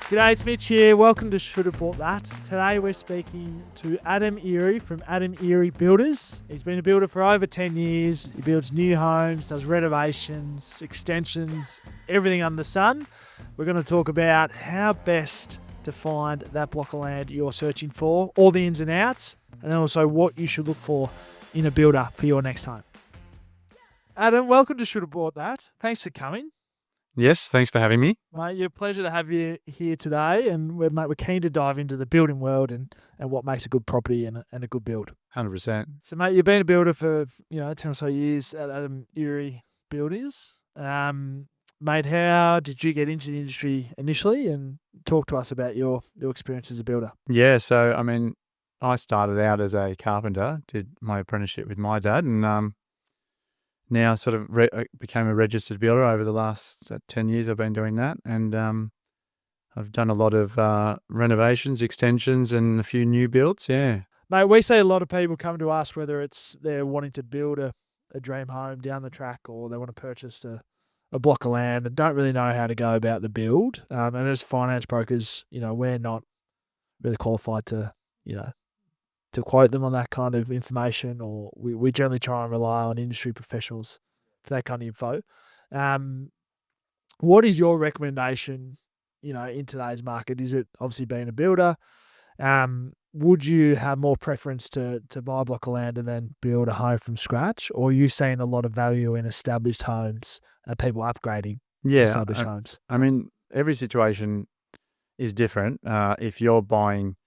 G'day, it's Mitch here. Welcome to Should Have Bought That. Today we're speaking to Adam Earey from Adam Earey Builders. He's been a builder for over 10 years. He builds new homes, does renovations, extensions, everything under the sun. We're going to talk about how best to find that block of land you're searching for, all the ins and outs, and then also what you should look for in a builder for your next home. Adam, welcome to Should Have Bought That. Thanks for coming. Yes, thanks for having me. Mate, a pleasure to have you here today, and we're keen to dive into the building world and what makes a good property and a good build. 100%. So, mate, you've been a builder for 10 or so years at Adam Earey Builders. Mate, how did you get into the industry initially? And talk to us about your experience as a builder. Yeah, so I started out as a carpenter, did my apprenticeship with my dad, and now sort of became a registered builder over the last 10 years. I've been doing that, and I've done a lot of renovations, extensions, and a few new builds. Yeah, mate, we see a lot of people come to us, whether it's they're wanting to build a dream home down the track, or they want to purchase a block of land and don't really know how to go about the build. And as finance brokers, we're not really qualified to quote them on that kind of information, or we generally try and rely on industry professionals for that kind of info. What is your recommendation, in today's market? Is it obviously being a builder? Would you have more preference to buy a block of land and then build a home from scratch? Or are you seeing a lot of value in established homes and people upgrading established homes? I mean, every situation is different. If you're buying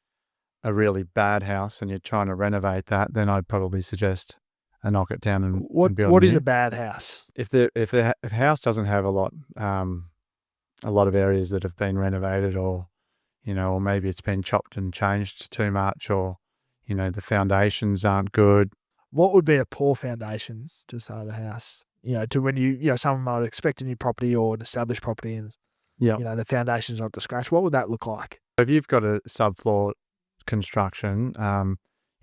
a really bad house and you're trying to renovate that, then I'd probably suggest a knock it down and build. What is a bad house? If the house doesn't have a lot of areas that have been renovated, or or maybe it's been chopped and changed too much, or the foundations aren't good. What would be a poor foundation to start a house? To when someone might expect a new property or an established property, and the foundation's not up to scratch. What would that look like? If you've got a subfloor construction,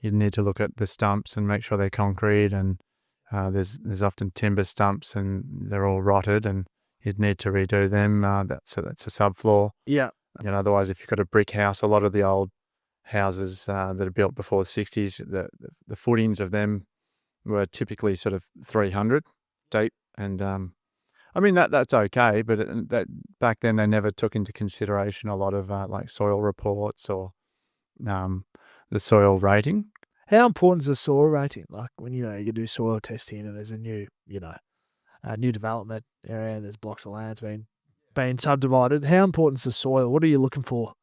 you need to look at the stumps and make sure they're concrete, and there's often timber stumps and they're all rotted, and you'd need to redo them. That's a subfloor. Yeah. Otherwise, if you've got a brick house, a lot of the old houses that are built before the 60s, the footings of them were typically sort of 300 deep, and that's okay, but that back then they never took into consideration a lot of like soil reports or the soil rating. How important is the soil rating? Like when you do soil testing and there's a new new development area and there's blocks of land being subdivided. How important is the soil? What are you looking for?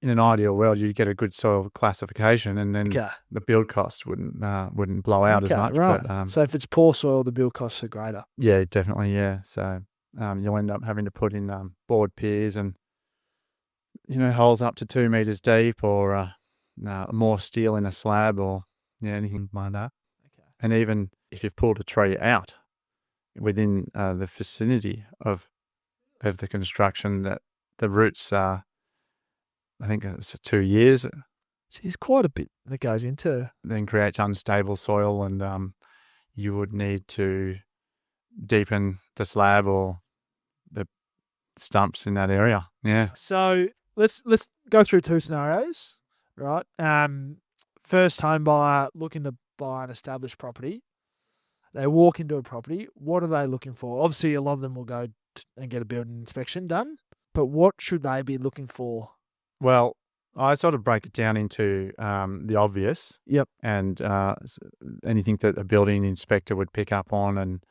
In an ideal world, you'd get a good soil classification, and then the build cost wouldn't blow out as much. Right. But, so if it's poor soil, the build costs are greater. Yeah, definitely. Yeah. So you'll end up having to put in board piers and holes up to 2 meters deep, or more steel in a slab, or anything like that. Okay. And even if you've pulled a tree out within the vicinity of the construction, that the roots are, I think it's 2 years. So there's quite a bit that goes into. Then creates unstable soil, and you would need to deepen the slab or the stumps in that area. Yeah. So let's go through two scenarios, right? First home buyer looking to buy an established property. They walk into a property. What are they looking for? Obviously, a lot of them will go and get a building inspection done, but what should they be looking for? Well, I sort of break it down into the obvious. Yep. And anything that a building inspector would pick up on, and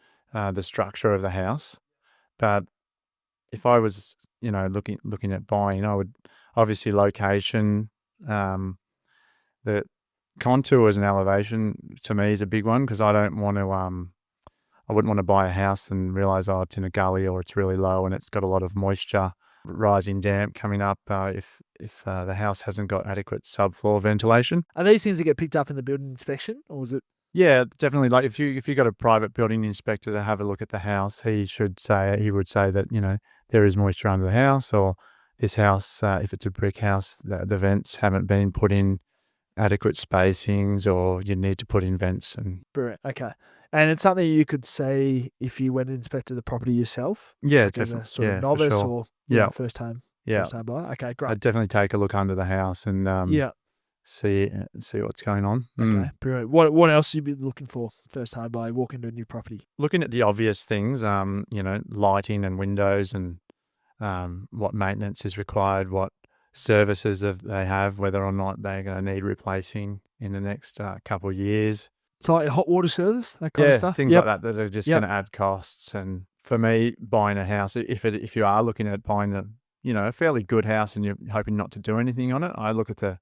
the structure of the house. But if I was, looking at buying, I would obviously location. The contours and elevation to me is a big one, because I don't want to. I wouldn't want to buy a house and realize, it's in a gully, or it's really low and it's got a lot of moisture, rising damp coming up. If the house hasn't got adequate subfloor ventilation. Are these things that get picked up in the building inspection, or is it? Yeah, definitely. Like if you got a private building inspector to have a look at the house, he would say that there is moisture under the house, or this house, if it's a brick house, the vents haven't been put in adequate spacings, or you need to put in vents. And brilliant. Okay. And it's something you could see if you went and inspected the property yourself? Yeah, like definitely. As a sort of novice, sure. or first time? Yeah. First time buyer. Okay, great. I'd definitely take a look under the house and Yeah. see what's going on. Okay, brilliant. What else you be looking for first time buyer? Walk into a new property. Looking at the obvious things, lighting and windows and what maintenance is required, what services they have, whether or not they're going to need replacing in the next couple of years. It's like a hot water service, that kind of stuff. Things like that are just going to add costs. And for me, buying a house, if you are looking at buying a fairly good house and you're hoping not to do anything on it, I look at the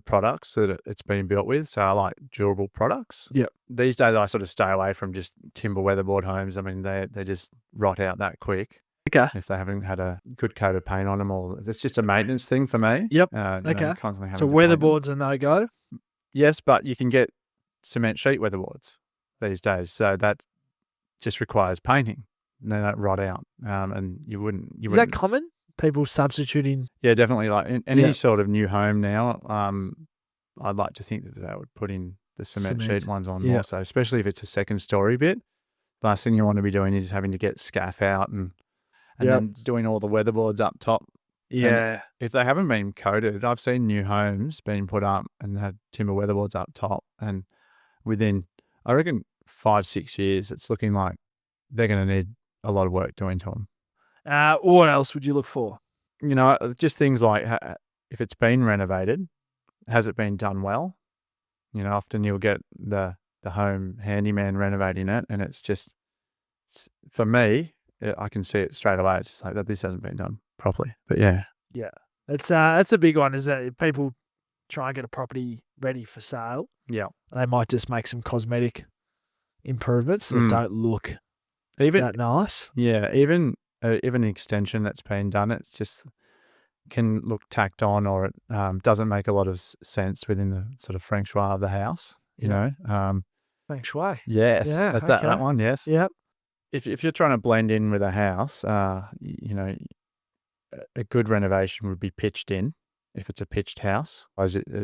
products that it's been built with. So I like durable products. Yep. These days I sort of stay away from just timber weatherboard homes. I mean, they just rot out that quick. Okay. If they haven't had a good coat of paint on them, or it's just a maintenance thing for me. Yep. Okay. Constantly having So to paint them. weatherboards are no go. Yes, but you can get cement sheet weatherboards these days. So that just requires painting. And they don't rot out. And you wouldn't. Is that common? People substituting? Yeah, definitely. Like in any sort of new home now, I'd like to think that they would put in the cement sheet ones on more so, especially if it's a second story bit. Last thing you want to be doing is having to get scaff out and then doing all the weatherboards up top. Yeah. And if they haven't been coated, I've seen new homes being put up and had timber weatherboards up top. And within, I reckon, 5-6 years, it's looking like they're going to need a lot of work doing to them. What else would you look for? Just things like if it's been renovated, has it been done well? Often you'll get the home handyman renovating it, and it's just, for me, I can see it straight away. It's just like that this hasn't been done properly. But yeah, that's a big one. Is that people try and get a property ready for sale? Yeah, they might just make some cosmetic improvements that don't look that nice. Yeah, even an extension that's been done, it's just can look tacked on, or it doesn't make a lot of sense within the sort of feng shui of the house. Feng shui. Yes, that's that one. Yes. Yep. If you're trying to blend in with a house, a good renovation would be pitched in. If it's a pitched house,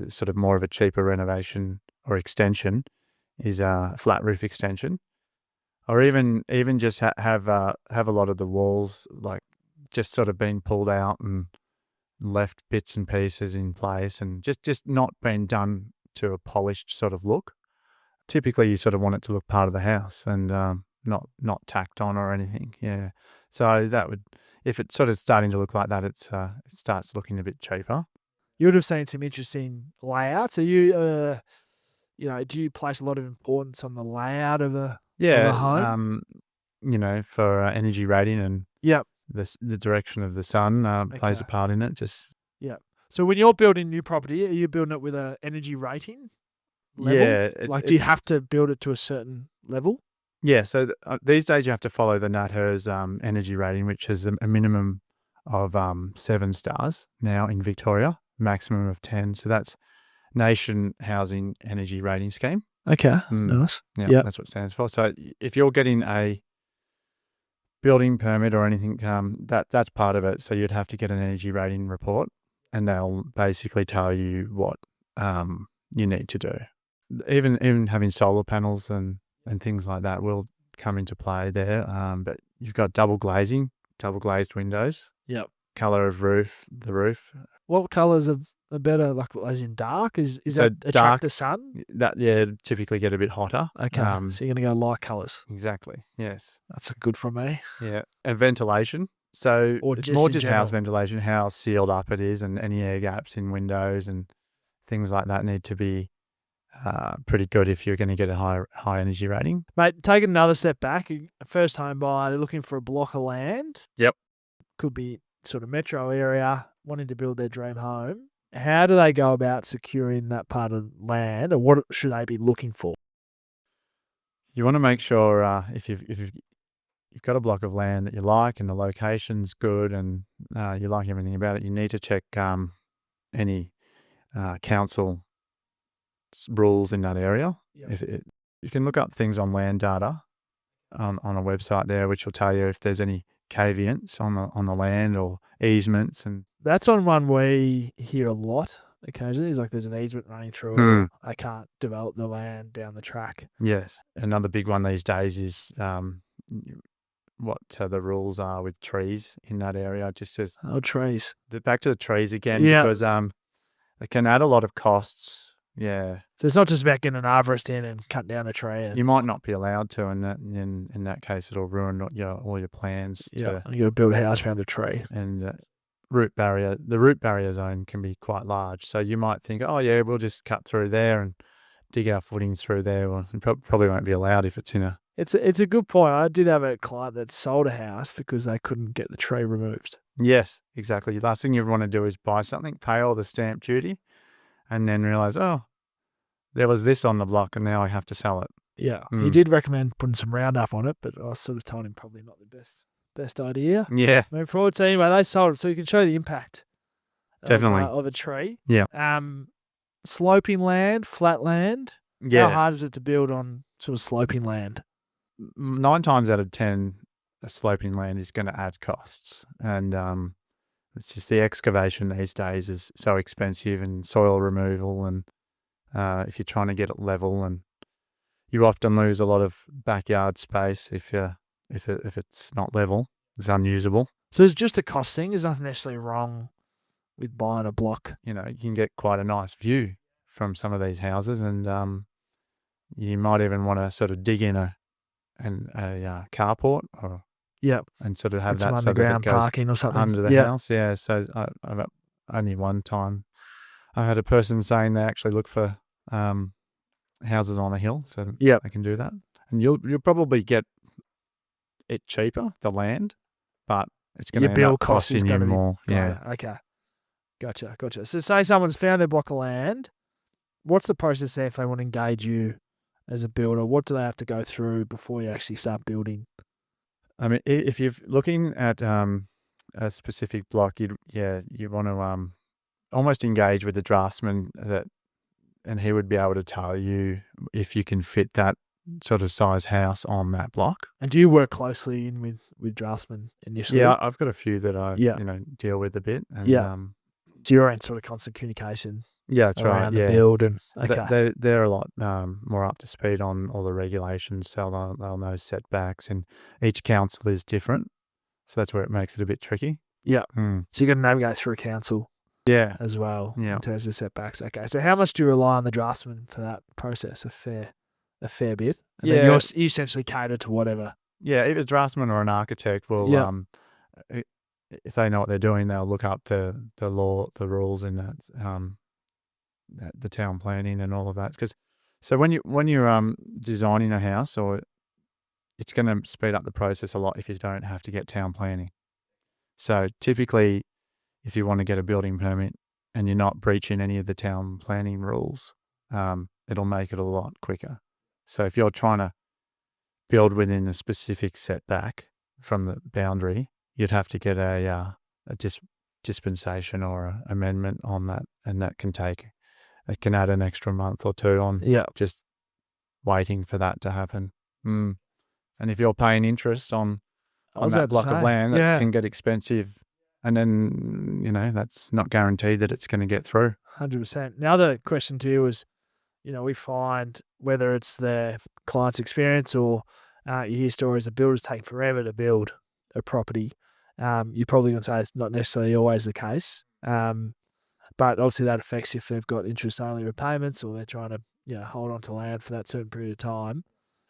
sort of more of a cheaper renovation or extension is a flat roof extension, or even just have a lot of the walls like just sort of been pulled out and left bits and pieces in place, and just not been done to a polished sort of look. Typically, you sort of want it to look part of the house and not tacked on or anything. Yeah. So that would, if it's sort of starting to look like that, it starts looking a bit cheaper. You would have seen some interesting layouts. Are you, do you place a lot of importance on the layout of a home? For energy rating and the direction of the sun plays a part in it. So when you're building new property, are you building it with an energy rating level? Yeah. Do you have to build it to a certain level? Yeah. So these days you have to follow the NatHERS energy rating, which is a minimum of 7 stars now in Victoria, maximum of 10. So that's Nation Housing Energy Rating Scheme. Okay, nice. Yeah, that's what it stands for. So if you're getting a building permit or anything, that's part of it. So you'd have to get an energy rating report, and they'll basically tell you what you need to do. Even having solar panels and things like that will come into play there. But you've got double glazed windows. Yep. Color of the roof. What colors are better, like as in dark? Is So that attract dark, the sun? Typically get a bit hotter. Okay, so you're going to go light colours. Exactly, yes. That's good for me. Yeah, and ventilation. So it's more just house ventilation, how sealed up it is, and any air gaps in windows and things like that need to be pretty good if you're going to get a high energy rating. Mate, take another step back. A first home buyer, they're looking for a block of land. Yep. Could be sort of metro area, wanting to build their dream home. How do they go about securing that part of land, or what should they be looking for? You want to make sure if you've got a block of land that you like and the location's good and you like everything about it, you need to check any council rules in that area. Yep. You can look up things on land data on a website there, which will tell you if there's any caveats on the land or easements. And that's on one we hear a lot occasionally. It's like there's an easement running through it. They can't develop the land down the track. Yes. Another big one these days is what the rules are with trees in that area. Just as Oh, trees. back to the trees again, Yeah. because it can add a lot of costs. Yeah, So it's not just about getting an arborist in and cutting down a tree. And, you might not be allowed to, and in that case, it'll ruin all your plans. and you got to build a house around a tree. And the root barrier zone can be quite large. So you might think, oh yeah, we'll just cut through there and dig our footings through there. Well, it probably won't be allowed if it's in a. It's a good point. I did have a client that sold a house because they couldn't get the tree removed. Yes, exactly. The last thing you want to do is buy something, pay all the stamp duty, and then realize, oh, there was this on the block and now I have to sell it. Yeah. He did recommend putting some Roundup on it, but I sort of told him probably not the best idea. Yeah. Moving forward. So anyway, they sold it, so you can show the impact Definitely. of a tree. Yeah. Sloping land, flat land. Yeah. How hard is it to build on sort of sloping land? 9 times out of 10, a sloping land is going to add costs. And it's just the excavation these days is so expensive, and soil removal, and if you're trying to get it level, and you often lose a lot of backyard space if it's not level, it's unusable. So it's just a cost thing. There's nothing necessarily wrong with buying a block. You can get quite a nice view from some of these houses, and you might even want to sort of dig in a carport, or and sort of have some that so that it underground goes parking or something under the house. Yeah. So I've only one time I had a person saying they actually look for houses on a hill, so they can do that, and you'll probably get it cheaper, the land, but it's going to end up costing you more. Yeah. Okay. Gotcha. So say someone's found their block of land. What's the process there if they want to engage you as a builder? What do they have to go through before you actually start building? I mean, if you're looking at a specific block, you want to almost engage with the draftsman, and he would be able to tell you if you can fit that sort of size house on that block. And do you work closely in with draftsmen initially? Yeah, I've got a few that I deal with a bit. And, so you're in sort of constant communication. Yeah, that's right. The build, and they're a lot more up to speed on all the regulations, so they'll know setbacks, and each council is different, so that's where it makes it a bit tricky. Yeah. So you got to navigate through a council. Yeah. As well. Yeah. In terms of setbacks. Okay. So how much do you rely on the draftsman for that process? A fair bit. And then you essentially cater to whatever. Yeah. If a draftsman or an architect will, if they know what they're doing, they'll look up the law, the rules in that. The town planning and all of that, so when you're designing a house, or it's going to speed up the process a lot if you don't have to get town planning. So typically, if you want to get a building permit and you're not breaching any of the town planning rules, it'll make it a lot quicker. So if you're trying to build within a specific setback from the boundary, you'd have to get a dispensation or an amendment on that, and that can add an extra month or two on just waiting for that to happen. And if you're paying interest on that block of land, that can get expensive. And then, that's not guaranteed that it's going to get through. 100%. Now the question to you is, we find whether it's the client's experience or you hear stories of builders take forever to build a property. You're probably going to say it's not necessarily always the case. But obviously that affects if they've got interest-only repayments, or they're trying to, hold on to land for that certain period of time.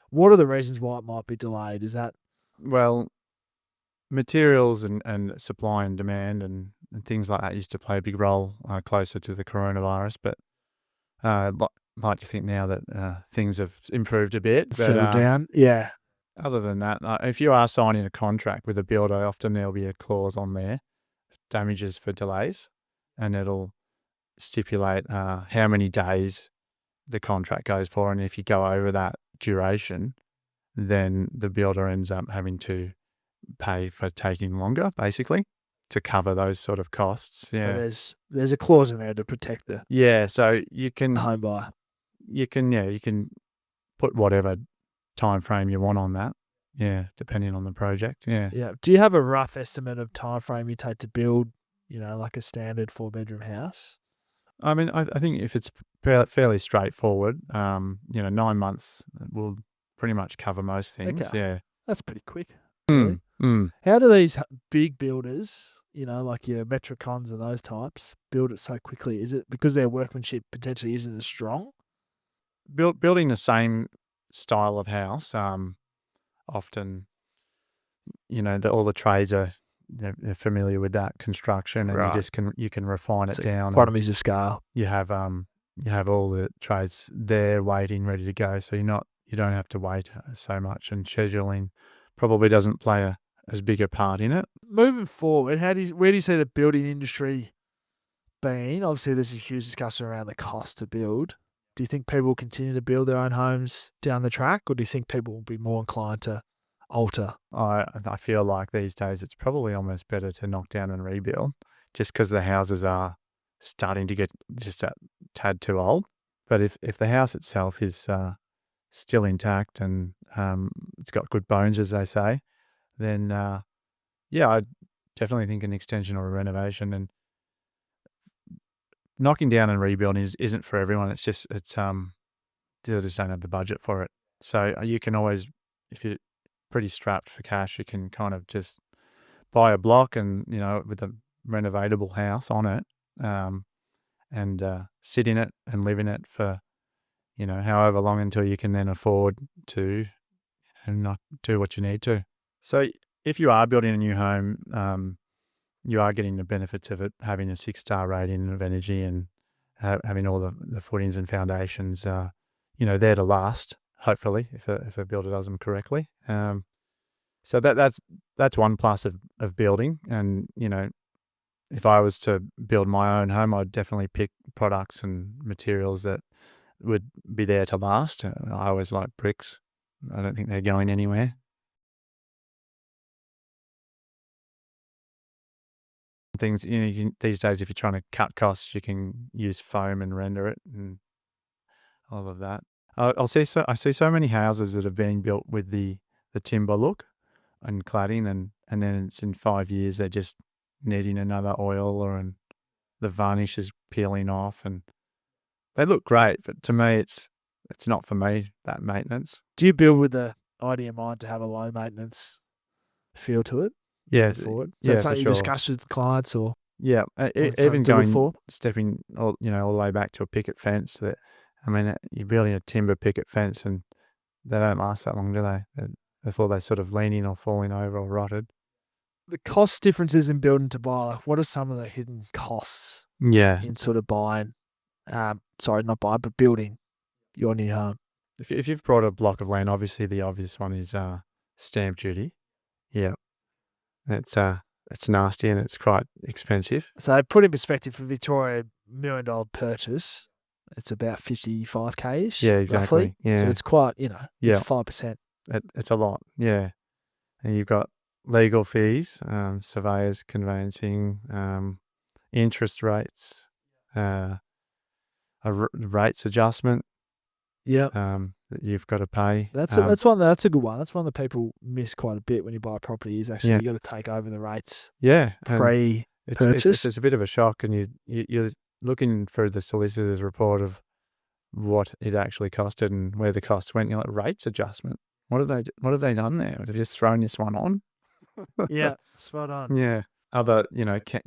What are the reasons why it might be delayed? Is that? Well, materials and supply and demand and things like that used to play a big role closer to the coronavirus. But I'd like to think now that things have improved a bit. Settled down, yeah. Other than that, if you are signing a contract with a builder, often there'll be a clause on there, damages for delays, and it'll stipulate how many days the contract goes for, and if you go over that duration, then the builder ends up having to pay for taking longer, basically, to cover those sort of costs. Yeah, there's a clause in there to protect the so you can home buyer. You can put whatever time frame you want on that. Yeah, depending on the project. Yeah. Do you have a rough estimate of time frame you take to build, like a standard 4-bedroom house? I mean, I think if it's fairly straightforward, 9 months will pretty much cover most things. Okay. Yeah. That's pretty quick. Really? Mm. How do these big builders, like your Metricons and those types, build it so quickly? Is it because their workmanship potentially isn't as strong? Building the same style of house, often, all the trades they're familiar with that construction, and Right. you can refine it So down, and economies of scale. you have all the trades there waiting, ready to go. So you don't have to wait so much, and scheduling probably doesn't play as big a part in it. Moving forward, where do you see the building industry being? Obviously, there's a huge discussion around the cost to build. Do you think people will continue to build their own homes down the track, or do you think people will be more inclined to alter? I feel like these days it's probably almost better to knock down and rebuild, just because the houses are starting to get just a tad too old. But if the house itself is still intact and it's got good bones, as they say, then yeah, I definitely think an extension or a renovation. And knocking down and rebuilding isn't for everyone. They just don't have the budget for it. So you can always, if you're pretty strapped for cash, you can kind of just buy a block and with a renovatable house on it, and sit in it and live in it for however long until you can then afford to and not do what you need to. So if you are building a new home, you are getting the benefits of it having a 6-star rating of energy and having all the footings and foundations, there to last, hopefully, if a builder does them correctly. So that's one plus of building. And, if I was to build my own home, I'd definitely pick products and materials that would be there to last. I always like bricks. I don't think they're going anywhere. Things, these days, if you're trying to cut costs, you can use foam and render it and all of that. I see so many houses that have been built with the timber look and cladding, and then it's in 5 years they're just needing another oil and the varnish is peeling off, and they look great, but to me it's not for me, that maintenance. Do you build with the idea in mind to have a low maintenance feel to it? Yeah, Forward. Is yeah, that for something you sure. discuss with clients, or Yeah, something even to look for? stepping all the way back to a picket fence. You're building a timber picket fence, and they don't last that long, do they? Before they're sort of leaning or falling over or rotted. The cost differences in building to buy, like what are some of the hidden costs Yeah, in sort of buying, sorry, not buying, but building your new home? if you've bought a block of land, obviously the obvious one is stamp duty. Yeah, it's nasty and it's quite expensive. So put in perspective, for Victoria, $1 million purchase, it's about 55K-ish, Yeah, roughly. exactly. So Yeah, it's quite, yeah, it's 5%. it's a lot. Yeah, and you've got legal fees, surveyors, conveyancing, interest rates, rates adjustment. Yep. That you've got to pay. That's a good one. That's one that people miss quite a bit when you buy a property. Is actually Yeah. you got to take over the rates Yeah, and pre-purchase. it's a bit of a shock, and you're looking for the solicitor's report of what it actually costed and where the costs went. You're like, rates adjustment. What have they done there? They've just thrown this one on. Yeah, spot on. Yeah, other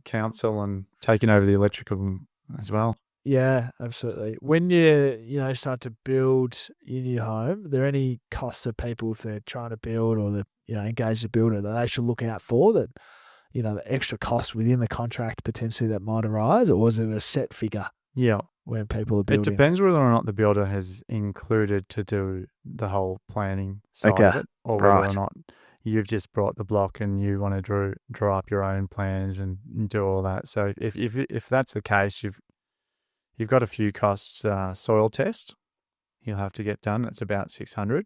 council and taking over the electrical as well. Yeah, absolutely. When you start to build your new home, are there any costs that people, if they're trying to build or they engage the builder, that they should look out for, that the extra cost within the contract potentially that might arise, or is it a set figure? Yeah, when people are it building? depends whether or not the builder has included to do the whole planning side of it, or whether or not you've just brought the block and you want to draw up your own plans and do all that. So if that's the case, you've got a few costs. Soil test you'll have to get done. That's about $600.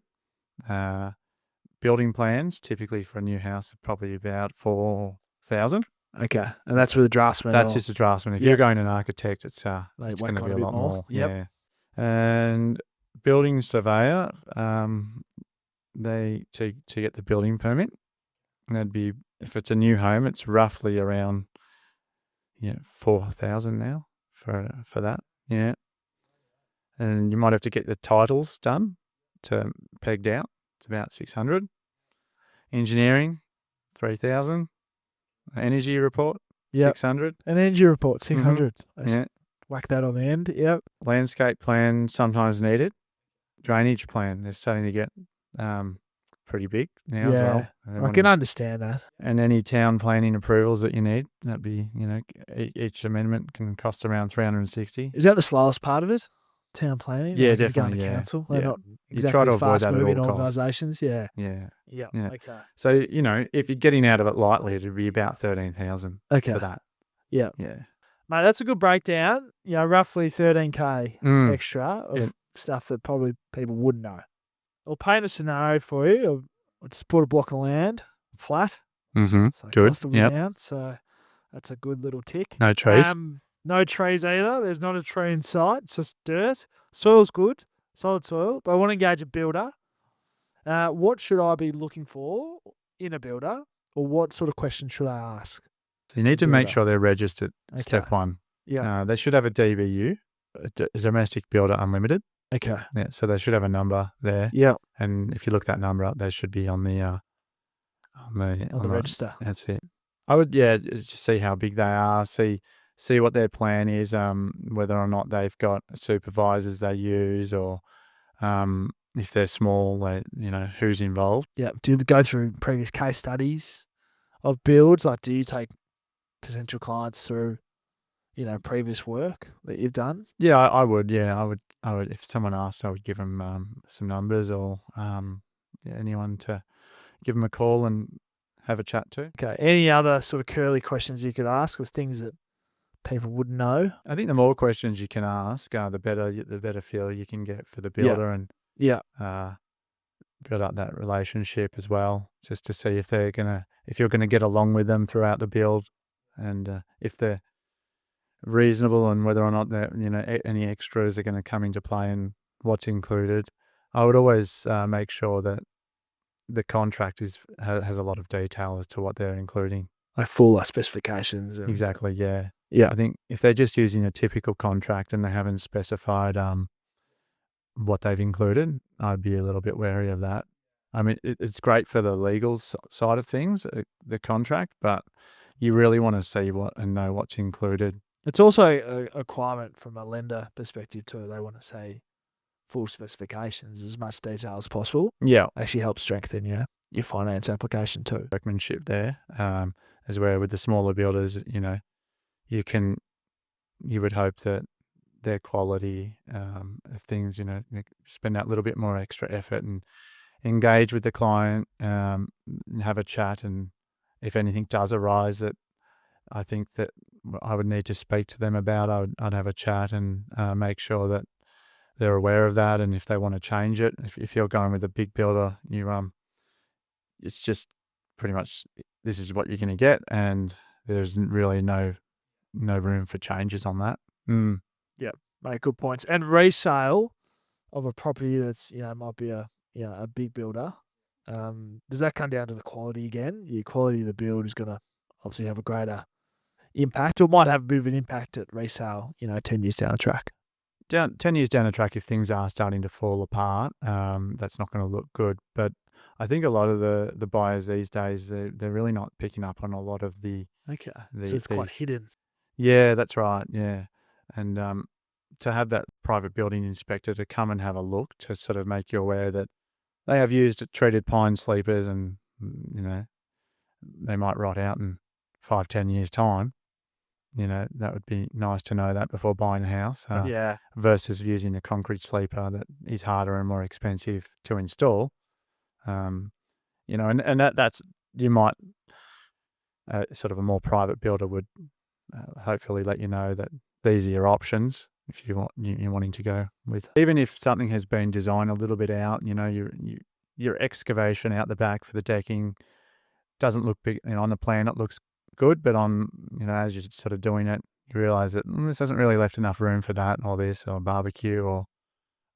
Building plans, typically for a new house, are probably about $4,000. Okay, and that's with a draftsman. That's just a draftsman. If you're going to an architect, it's going to be a lot more. Yep. Yeah. And building surveyor, they to get the building permit, that'd be, if it's a new home, it's roughly around $4,000 now for that. Yeah. And you might have to get the titles done, pegged out. It's about $600. Engineering, 3,000. Energy report, Yep. 600. An energy report, 600. Yeah. Whack that on the end. Yep. Landscape plan sometimes needed. Drainage plan, they're starting to get pretty big now as well. I can understand that. And any town planning approvals that you need, that'd be, each amendment can cost around 360. Is that the slowest part of it? Town planning? Yeah, Like if you're definitely. going to council? They're not You try exactly to avoid that at all fast-moving costs. organisations. Yeah. Yeah. Yeah. Yeah. Okay. So, if you're getting out of it lightly, it'd be about 13,000 Okay. for that. Yeah. Yeah. Mate, that's a good breakdown. Roughly 13K extra of stuff that probably people wouldn't know. I'll paint a scenario for you. I'll just put a block of land, flat. Mm-hmm. So Good. cost will be down, so that's a good little tick. No trees. No trees either. There's not a tree in sight. It's just dirt. Soil's good, solid soil. But I want to engage a builder. What should I be looking for in a builder, or what sort of questions should I ask? So you need to make sure they're registered. Okay. Step one. Yeah. They should have a DBU, a domestic builder unlimited. Okay. Yeah. So they should have a number there. Yeah. And if you look that number up, they should be on the register. That's it. I would just see how big they are. See what their plan is. Whether or not they've got supervisors they use, or if they're small, who's involved. Yeah. Do you go through previous case studies of builds? Like, do you take potential clients through, previous work that you've done? Yeah, I would. Yeah, I would. If someone asked, I would give them some numbers, or anyone to give them a call and have a chat to. Okay. Any other sort of curly questions you could ask, or things that people wouldn't know? I think the more questions you can ask, the better feel you can get for the builder, and build up that relationship as well, just to see if you're gonna get along with them throughout the build, and if they're reasonable, and whether or not any extras are going to come into play and what's included. I would always make sure that the contract has a lot of detail as to what they're including. Like full specifications. Exactly, yeah. Yeah. I think if they're just using a typical contract and they haven't specified what they've included, I'd be a little bit wary of that. I mean, it's great for the legal side of things, the contract, but you really want to see and know what's included. It's also a requirement from a lender perspective too. They want to say full specifications, as much detail as possible. Yeah. Actually helps strengthen your finance application too. Workmanship there, as where with the smaller builders, you would hope that their quality of things, they spend that little bit more extra effort and engage with the client, and have a chat. And if anything does arise that I think that I would need to speak to them about, I'd have a chat and make sure that they're aware of that. And if they want to change it, if you're going with a big builder, it's just pretty much this is what you're going to get, and there's really no room for changes on that. Yeah, mate, good points. And resale of a property that's might be a big builder. Does that come down to the quality again? The quality of the build is going to obviously have a greater impact, or might have a bit of an impact at resale, 10 years down the track. 10 years down the track, if things are starting to fall apart, that's not going to look good. But I think a lot of the buyers these days, they're really not picking up on a lot of the... Okay, so it's quite hidden. Yeah, that's right, yeah. And to have that private building inspector to come and have a look, to sort of make you aware that they have used treated pine sleepers, and, they might rot out in 5-10 years' time. That would be nice to know that before buying a house. Versus using a concrete sleeper that is harder and more expensive to install. And that's, you might, sort of a more private builder would hopefully let you know that these are your options if you're wanting to go with. Even if something has been designed a little bit out, your excavation out the back for the decking doesn't look big. On the plan it looks good, but on, as you're sort of doing it, you realize that this hasn't really left enough room for that or this or barbecue, or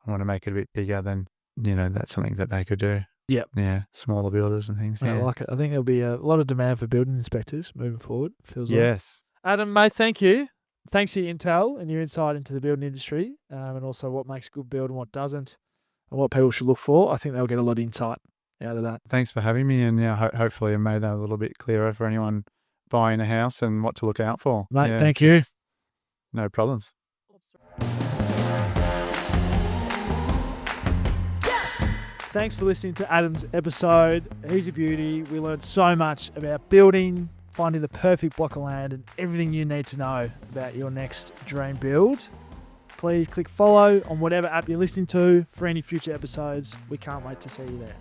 I want to make it a bit bigger. Then that's something that they could do. Yep. Yeah, smaller builders and things. I like it. I think there'll be a lot of demand for building inspectors moving forward. Feels yes. Like. Adam, mate, thank you. Thanks for your intel and your insight into the building industry, and also what makes a good build and what doesn't, and what people should look for. I think they'll get a lot of insight out of that. Thanks for having me, and hopefully I made that a little bit clearer for anyone buying a house and what to look out for. Mate, thank you. No problems. Thanks for listening to Adam's episode. He's a beauty. We learned so much about building, finding the perfect block of land, and everything you need to know about your next dream build. Please click follow on whatever app you're listening to for any future episodes. We can't wait to see you there.